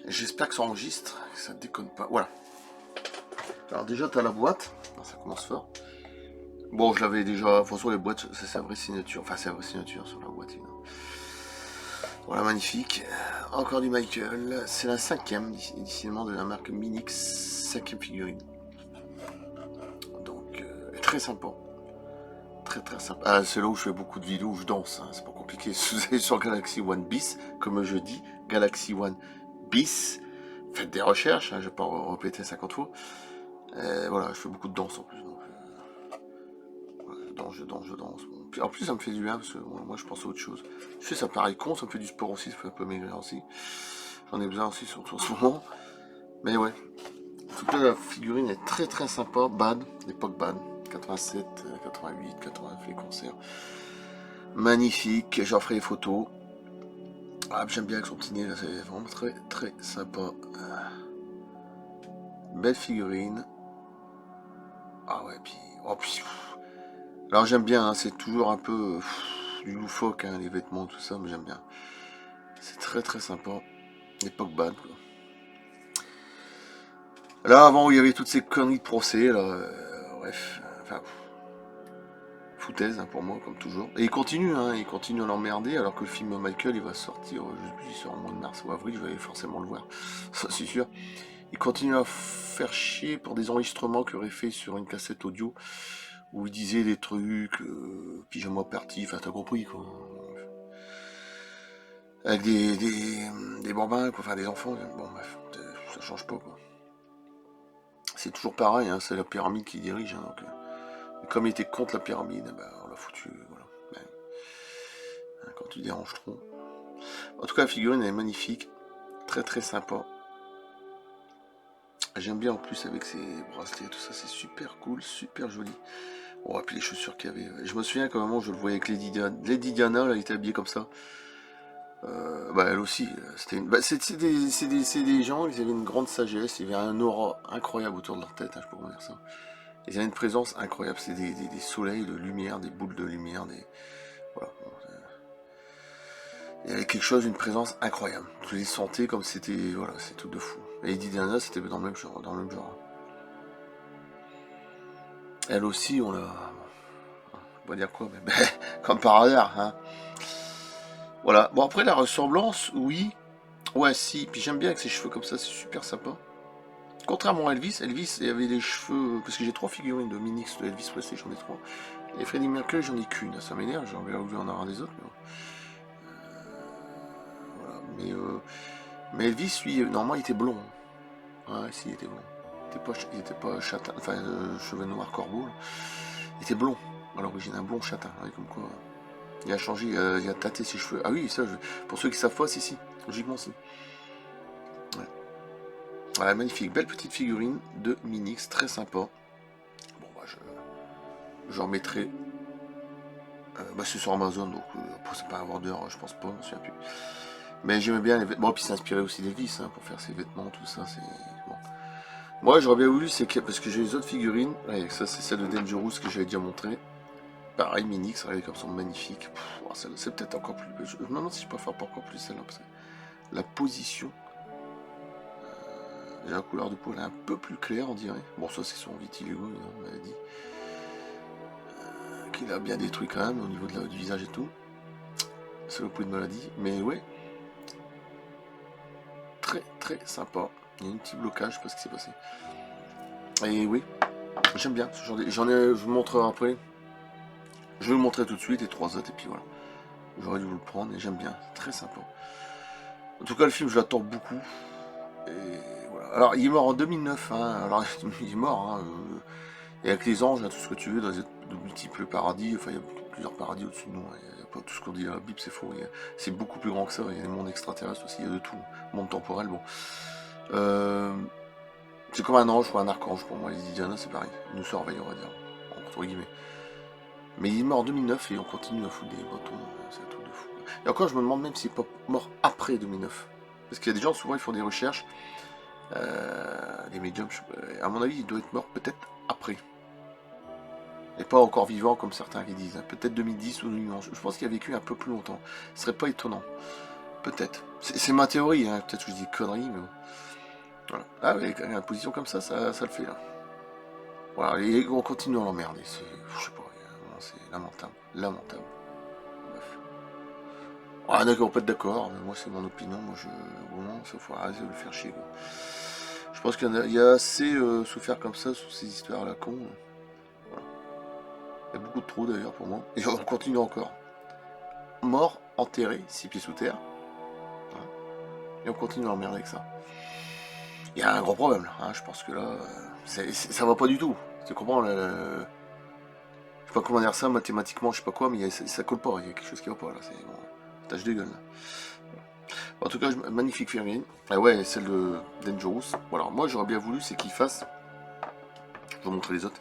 J'espère que ça enregistre, que ça déconne pas. Voilà. Alors déjà, tu as la boîte. Ça commence fort. Bon, je l'avais déjà... De toute façon, les boîtes, c'est sa vraie signature. Enfin, c'est la vraie signature sur la boîte. Voilà, magnifique. Encore du Michael. C'est la 5e édition de la marque Minix. 5e figurine. Donc, très sympa. Très sympa. Ah, c'est là où je fais beaucoup de vidéos où je danse. Hein. C'est pas compliqué. Si vous allez sur Galaxy One Bis, comme je dis, Galaxy One Bis, faites des recherches. Hein, je vais pas répéter 50 fois. Voilà, je fais beaucoup de danse en plus. Donc, je danse. Bon. Puis, en plus, ça me fait du bien parce que moi, je pense à autre chose. Je sais, ça paraît con, ça me fait du sport aussi, ça fait un peu maigrir aussi. J'en ai besoin aussi, surtout en ce moment. Mais ouais. En tout cas, la figurine est très sympa. Bad, l'époque Bad. 87, 88, 89, les concerts. Magnifique, j'en ferai les photos. Ah, j'aime bien avec son petit nez, là, c'est vraiment très sympa. Belle figurine. Ah ouais, puis... Oh, puis... Alors j'aime bien, hein, c'est toujours un peu du loufoque, hein, les vêtements, tout ça, mais j'aime bien. C'est très sympa. L'époque Bad, quoi. Là, avant, où il y avait toutes ces conneries de procès, là, bref, enfin... foutaise hein, pour moi, comme toujours. Et il continue à l'emmerder, alors que le film Michael, il va sortir, je sais plus, il sort au mois de mars ou avril, je vais forcément le voir, ça c'est sûr. Il continue à faire chier pour des enregistrements qu'il aurait fait sur une cassette audio, où il disait des trucs, pyjama party, enfin t'as compris quoi. Avec des bambins, quoi, enfin des enfants, bon bref, ça change pas quoi. C'est toujours pareil, hein, c'est la pyramide qui dirige, hein, donc, et comme il était contre la pyramide, ben, on l'a foutu, voilà. Ben, quand tu déranges trop. En tout cas, la figurine elle est magnifique, très sympa. J'aime bien en plus avec ses bracelets, tout ça, c'est super cool, super joli. Bon, et puis les chaussures qu'il y avait. Je me souviens qu'à un moment je le voyais avec Lady Diana. Lady Diana, là, elle était habillée comme ça. Bah, elle aussi, c'était une... bah, c'est des gens, ils avaient une grande sagesse, il y avait un aura incroyable autour de leur tête, hein, je peux vous dire ça. Ils avaient une présence incroyable, c'est des soleils de lumière, des boules de lumière, des... Voilà. Il y avait quelque chose, une présence incroyable. Je les sentais comme c'était... Voilà, c'est tout de fou. Et Lady Diana, c'était dans le même genre, Elle aussi, on l'a... On va dire quoi, mais comme par hasard, hein. Voilà. Bon, après, la ressemblance, oui. Ouais, si. Puis j'aime bien avec ses cheveux comme ça, c'est super sympa. Contrairement à Elvis, il avait des cheveux... Parce que j'ai 3 figurines de Minix de Elvis Presley, j'en ai 3. Et Freddie Mercury, j'en ai qu'une. Ça m'énerve, j'en vais voulu en avoir des autres. Mais, voilà. Mais Elvis, lui, normalement, il était blond. Ouais, si, il était blond. Il était pas châtain, enfin, cheveux noirs corbeau. Là. Il était blond, à l'origine, un blond châtain. Ouais, comme quoi, il a changé, il a tâté ses cheveux. Ah oui, ça, pour ceux qui savent pas, si, logiquement, si. Ouais. Voilà, magnifique, belle petite figurine de Minix, très sympa. Bon, bah, j'en mettrai. Bah, c'est sur Amazon, donc c'est pas un vendeur, je pense pas, je me souviens plus. Mais j'aimais bien les vêtements, puis c'est inspiré aussi d'Elvis hein, pour faire ses vêtements, tout ça, c'est. Bon. Moi, j'aurais bien voulu, c'est que, parce que j'ai les autres figurines, ouais, ça c'est celle de Dangerous que j'avais déjà montré. Pareil, Minix, regardez comme sont magnifiques. C'est peut-être encore plus. Je me demande si je peux faire encore plus celle-là, parce que la position. La couleur de peau elle est un peu plus claire, on dirait. Bon, ça c'est son vitiligo, on m'avait dit. Qu'il a bien détruit quand même au niveau du visage et tout. C'est le coup de maladie, mais ouais. Très sympa. Il y a un petit blocage, je sais pas ce qui s'est passé. Et oui, j'aime bien. J'en ai, je vous montrerai après. Je vais vous montrer tout de suite, les 3 autres, et puis voilà. J'aurais dû vous le prendre, et j'aime bien. Très sympa. En tout cas, le film, je l'attends beaucoup. Et voilà. Alors, il est mort en 2009. Hein. Alors, il est mort. Hein, et avec les anges, hein, tout ce que tu veux, dans de multiples paradis. Enfin, il y a plusieurs paradis au-dessus de nous. Hein. Il y a pas tout ce qu'on dit à la Bible, c'est faux. C'est beaucoup plus grand que ça. Il y a des mondes extraterrestres aussi. Il y a de tout. Monde temporel, bon. C'est comme un ange ou un archange pour moi. Les Diana, c'est pareil. Il nous surveille, on va dire. Entre guillemets. Mais il est mort en 2009 et on continue à foutre des bâtons. C'est un truc de fou. Et encore, je me demande même s'il n'est pas mort après 2009. Parce qu'il y a des gens, souvent, ils font des recherches. Les médiums, à mon avis, il doit être mort peut-être après. Et pas encore vivant comme certains qui disent. Peut-être 2010 ou 2011. Je pense qu'il a vécu un peu plus longtemps. Ce serait pas étonnant. Peut-être. C'est ma théorie, hein. Peut-être que je dis conneries, mais bon. Voilà. Ah oui, une position comme ça le fait là. Voilà, et on continue à l'emmerder. Je sais pas, c'est lamentable. Lamentable. Bref. Ah d'accord, pas d'accord, mais moi c'est mon opinion, moi je. Vraiment, ça faut arrêter de le faire chier, quoi. Je pense il y a assez souffert comme ça sous ces histoires à la con. Voilà. Il y a beaucoup de trop d'ailleurs pour moi. Et on continue encore. Mort, enterré, 6 pieds sous terre. Voilà. Et on continue à l'emmerder avec ça. Il y a un gros problème là, hein. Je pense que là, ça va pas du tout. Tu comprends je sais pas comment dire ça mathématiquement, je sais pas quoi, mais ça colle pas, il y a quelque chose qui va pas là, c'est bon, tâche de gueule là. En tout cas, magnifique figurine. Ah ouais, celle de Dangerous. Voilà, moi j'aurais bien voulu, c'est qu'il fasse, je vais vous montrer les autres,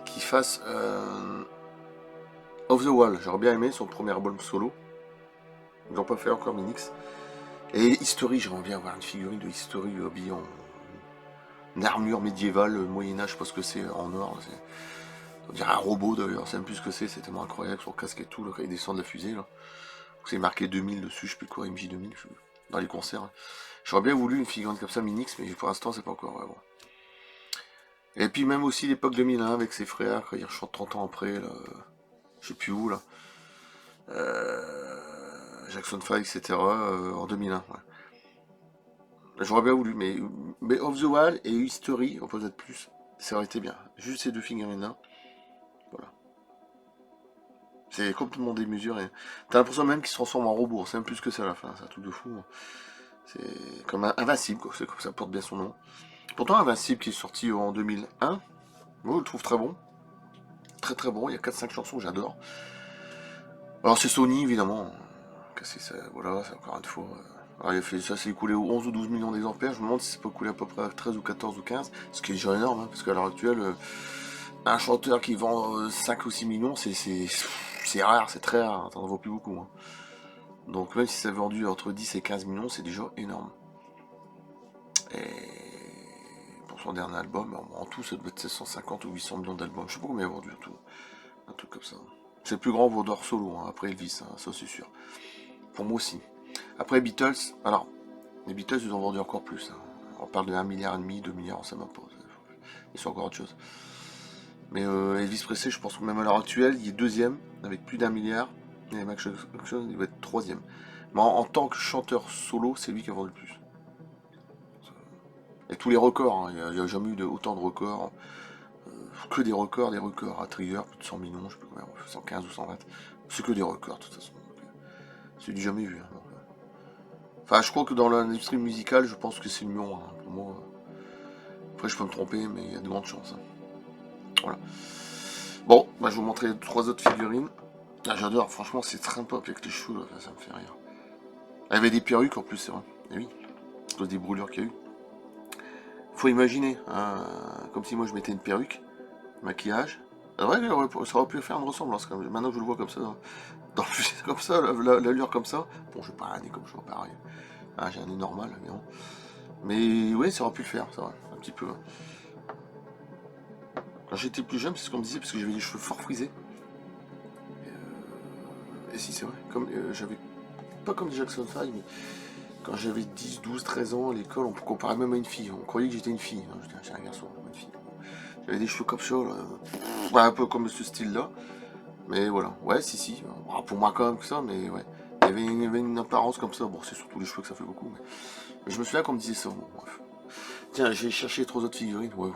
qu'il fasse Off the Wall. J'aurais bien aimé son premier album solo. Ils n'ont pas fait encore Minix. Et History, j'aimerais bien avoir une figurine de History habillée en armure médiévale, Moyen-Âge, je sais pas ce que c'est, en or. On dirait un robot d'ailleurs, c'est même plus ce que c'est tellement incroyable, son casque et tout, là, quand il descend de la fusée. Là. C'est marqué 2000 dessus, je sais plus quoi, MJ 2000, dans les concerts. Hein. J'aurais bien voulu une figurine comme ça, Minix, mais pour l'instant, c'est pas encore vraiment. Et puis même aussi l'époque 2001 avec ses frères, quand ils rechantent 30 ans après, là, je sais plus où, là. Jackson 5, etc. En 2001, ouais. J'aurais bien voulu, mais Off the Wall et History, on peut être plus, ça aurait été bien. Juste ces deux figurines-là, voilà. C'est complètement démesuré. T'as l'impression même qu'ils se transforment en robot, c'est même plus que ça à la fin, c'est un truc de fou. C'est comme un Invincible, quoi. C'est comme ça porte bien son nom. Pourtant, Invincible qui est sorti en 2001, moi je le trouve très bon. Très très bon, il y a 4-5 chansons que j'adore. Alors c'est Sony évidemment. Voilà, c'est encore une fois. Alors, il a fait ça, c'est écoulé aux 11 ou 12 millions d'exemplaires. Je me demande si c'est pas écoulé à peu près à 13 ou 14 ou 15, ce qui est déjà énorme, hein, parce qu'à l'heure actuelle, un chanteur qui vend 5 ou 6 millions, c'est rare, c'est très rare, t'en vois plus beaucoup. Hein. Donc même si ça a vendu entre 10 et 15 millions, c'est déjà énorme. Et pour son dernier album, en tout, ça doit être 750 ou 800 millions d'albums. Je sais pas combien il a vendu en tout. Un truc comme ça. C'est le plus grand vendeur solo, hein, après Elvis, hein, ça c'est sûr. Pour moi aussi. Après Beatles, alors, les Beatles, ils ont vendu encore plus. Hein. On parle de 1,5 milliard, 2 milliards, ça m'impose. Ils sont encore autre chose. Mais Elvis Presley, je pense que même à l'heure actuelle, il est deuxième, avec plus d'1 milliard. Et Max Jackson, il va être troisième. Mais en tant que chanteur solo, c'est lui qui a vendu le plus. Et tous les records, hein, il n'y a jamais eu autant de records. Que des records à Trigger, plus de 100 millions, je sais plus combien, 115 ou 120. C'est que des records, de toute façon. C'est du jamais vu. Hein, donc, enfin, je crois que dans l'industrie musicale, je pense que c'est le mieux. Hein, pour moi. Après, je peux me tromper, mais il y a de grandes chances. Hein. Voilà. Bon, bah, je vais vous montrer 3 autres figurines. Ah, j'adore, franchement, c'est très sympa avec les cheveux, là, ça me fait rire. Il y avait des perruques en plus, c'est vrai. Et oui, à cause des brûlures qu'il y a eu. Faut imaginer, hein, comme si moi je mettais une perruque, maquillage. C'est vrai que ça aurait pu faire une ressemblance quand même. Maintenant que je le vois comme ça, dans le comme ça, l'allure comme ça. Bon, je vais pas un nez comme je vois pareil. Ah, j'ai un nez normal, évidemment. Mais oui, ça aurait pu le faire, ça, un petit peu. Quand j'étais plus jeune, c'est ce qu'on me disait, parce que j'avais les cheveux fort frisés. Et si, c'est vrai, comme j'avais. Pas comme Jackson 5, mais quand j'avais 10, 12, 13 ans à l'école, on comparait même à une fille. On croyait que j'étais une fille. Hein. J'étais un garçon, pas une fille. J'avais des cheveux comme ça, là. Ouais, un peu comme ce style-là. Mais voilà, ouais, si. Bon, pour moi, quand même, que ça, mais ouais. Il y avait une apparence comme ça. Bon, c'est surtout les cheveux que ça fait beaucoup. Mais je me souviens qu'on me disait ça. Bon, bref. Tiens, j'ai cherché 3 autres figurines. Ouais,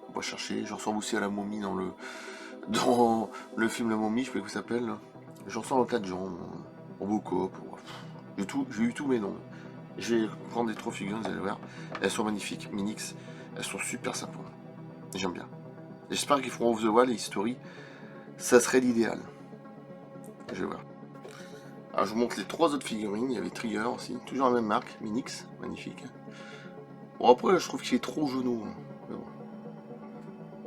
on va chercher. Je ressemble aussi à la momie dans le film La momie, je sais pas comment ça s'appelle. J'en ressemble à 4 gens. Robocop. J'ai eu tous mes noms. Je vais prendre les 3 figurines, vous allez voir. Elles sont magnifiques. Minix. Elles sont super sympas. J'aime bien. J'espère qu'ils feront Off the Wall et History. Ça serait l'idéal. Je vais voir. Alors je vous montre les 3 autres figurines. Il y avait Trigger aussi. Toujours la même marque. Minix. Magnifique. Bon après je trouve qu'il est trop genou. Mais bon.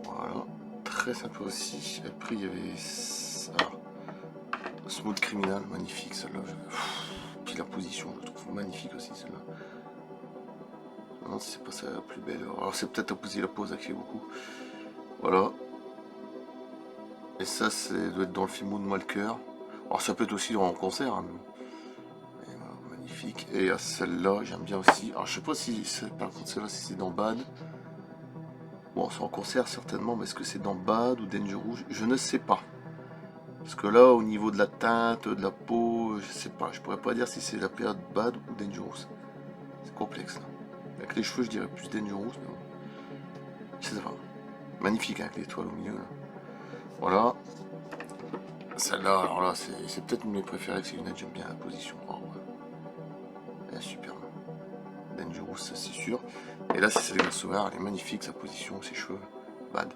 Voilà. Très sympa aussi. Après il y avait ça. Smooth Criminal. Magnifique celle-là. Puis la position je trouve magnifique aussi celle-là. Non c'est pas ça la plus belle. Alors c'est peut-être la pose qui fait beaucoup. Voilà. Et ça doit être dans le film Moonwalker. Alors ça peut être aussi dans un concert. Hein, mais magnifique. Et celle-là, j'aime bien aussi. Alors, je sais pas si c'est, par contre, celle-là, si c'est dans Bad. Bon, c'est en concert certainement, mais est-ce que c'est dans Bad ou Dangerous? Je ne sais pas. Parce que là, au niveau de la teinte, de la peau, je sais pas. Je pourrais pas dire si c'est la période Bad ou Dangerous. C'est complexe, là. Avec les cheveux, je dirais plus Dangerous, mais bon. Je sais pas. Magnifique, hein, avec l'étoile au milieu, là. Voilà. Celle-là, alors là, c'est peut-être une de mes préférées, c'est une j'aime bien la position. Oh, ouais. Elle est superbe. Dangerous, ça c'est sûr. Et là, c'est Selena Sauvage, elle est magnifique, sa position, ses cheveux. Bad.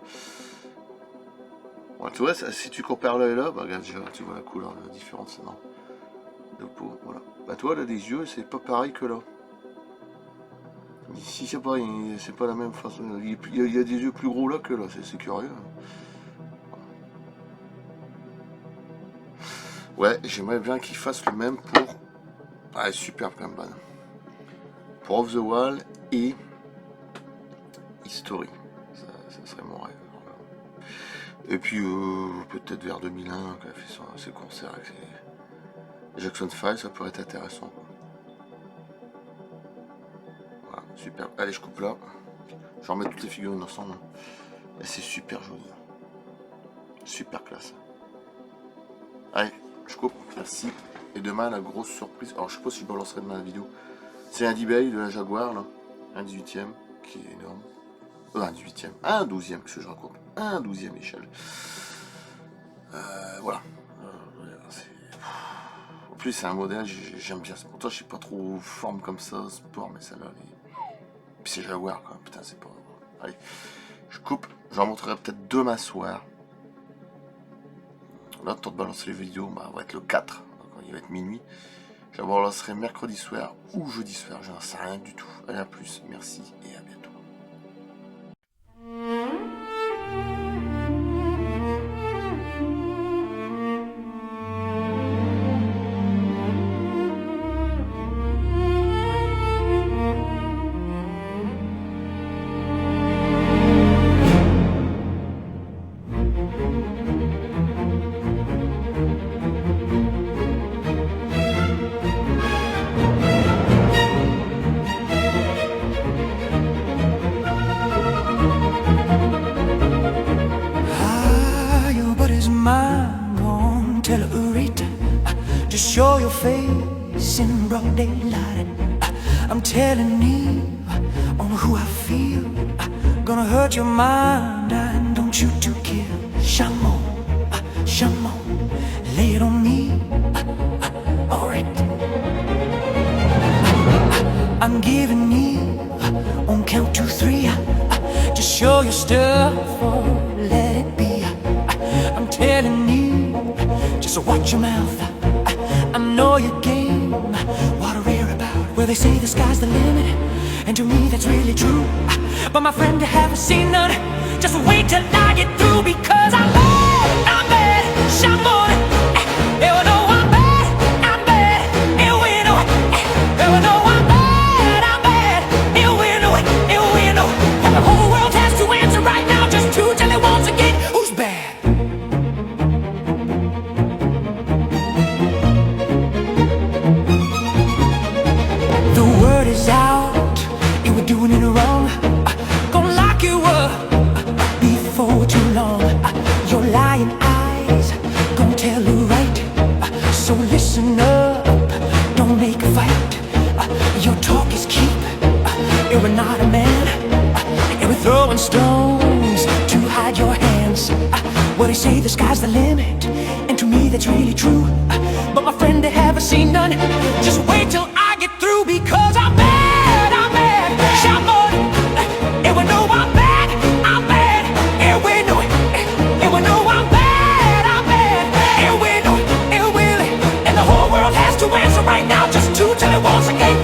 Bon, tu vois, si tu compares là et là, bah regarde, tu vois la couleur, la différence, non. De peau, voilà. Bah toi, là, les yeux, c'est pas pareil que là. Ici, c'est pas la même façon. Il y a des yeux plus gros là que là, c'est curieux. Ouais, j'aimerais bien qu'il fasse le même pour... Ah, superbe quand même, Bad. Pour Off the Wall et History. Ça serait mon rêve. Et puis, peut-être vers 2001, quand elle fait ses concerts avec Jackson 5, ça pourrait être intéressant. Quoi. Voilà, super. Allez, je coupe là. Je vais remettre toutes les figurines ensemble. Et c'est super joli. Super classe. Allez, je coupe. Merci. Et demain, la grosse surprise. Alors, je sais pas si je balancerai demain la vidéo. C'est un D-Bay de la Jaguar, là. Un 18e, qui est énorme. Un 18e. Un 12e, que je raconte. Un 12e échelle. Voilà. En plus, c'est un modèle, j'aime bien. Pourtant, je sais pas trop forme comme ça, sport, mais celle-là, puis c'est Jaguar, quoi. Putain, c'est pas... Allez, je coupe. J'en montrerai peut-être demain soir. Là, le temps de balancer les vidéos, bah, va être le 4. Donc, il va être minuit. Je vous relancerai mercredi soir ou jeudi soir. Je n'en sais rien du tout. Allez, à plus. Merci et à bientôt. Show your face in broad daylight. I'm telling you on who I feel. Gonna hurt your mind, and don't you to kill. Shamo, shamo, lay it on me. Alright. I'm giving you on count 2, 3. Just show your stuff or let it be. I'm telling you, just watch your mouth. I know your game, what a rare about. Well, they say the sky's the limit, and to me that's really true. But my friend, I haven't seen none. Just wait till I get through, because I'm bad, Shamon. You know I'm bad, you know. You know I'm bad, you know. And the whole world has to answer right now, just to tell it once again, who's bad? Is out, you were doing it wrong. Gonna lock you up before too long. Your lying eyes gonna tell you right. So listen up, don't make a fight. Your talk is cheap, you're not a man. You're throwing stones to hide your hands. Well, they say the sky's the limit, and to me that's really true. But my friend, they haven't seen none. Just wait till I get through, because I'm bad, Shamon. And we know I'm bad, and we know it. And we know I'm bad, and we know it, and we will. And the whole world has to answer right now, just to tell it once again.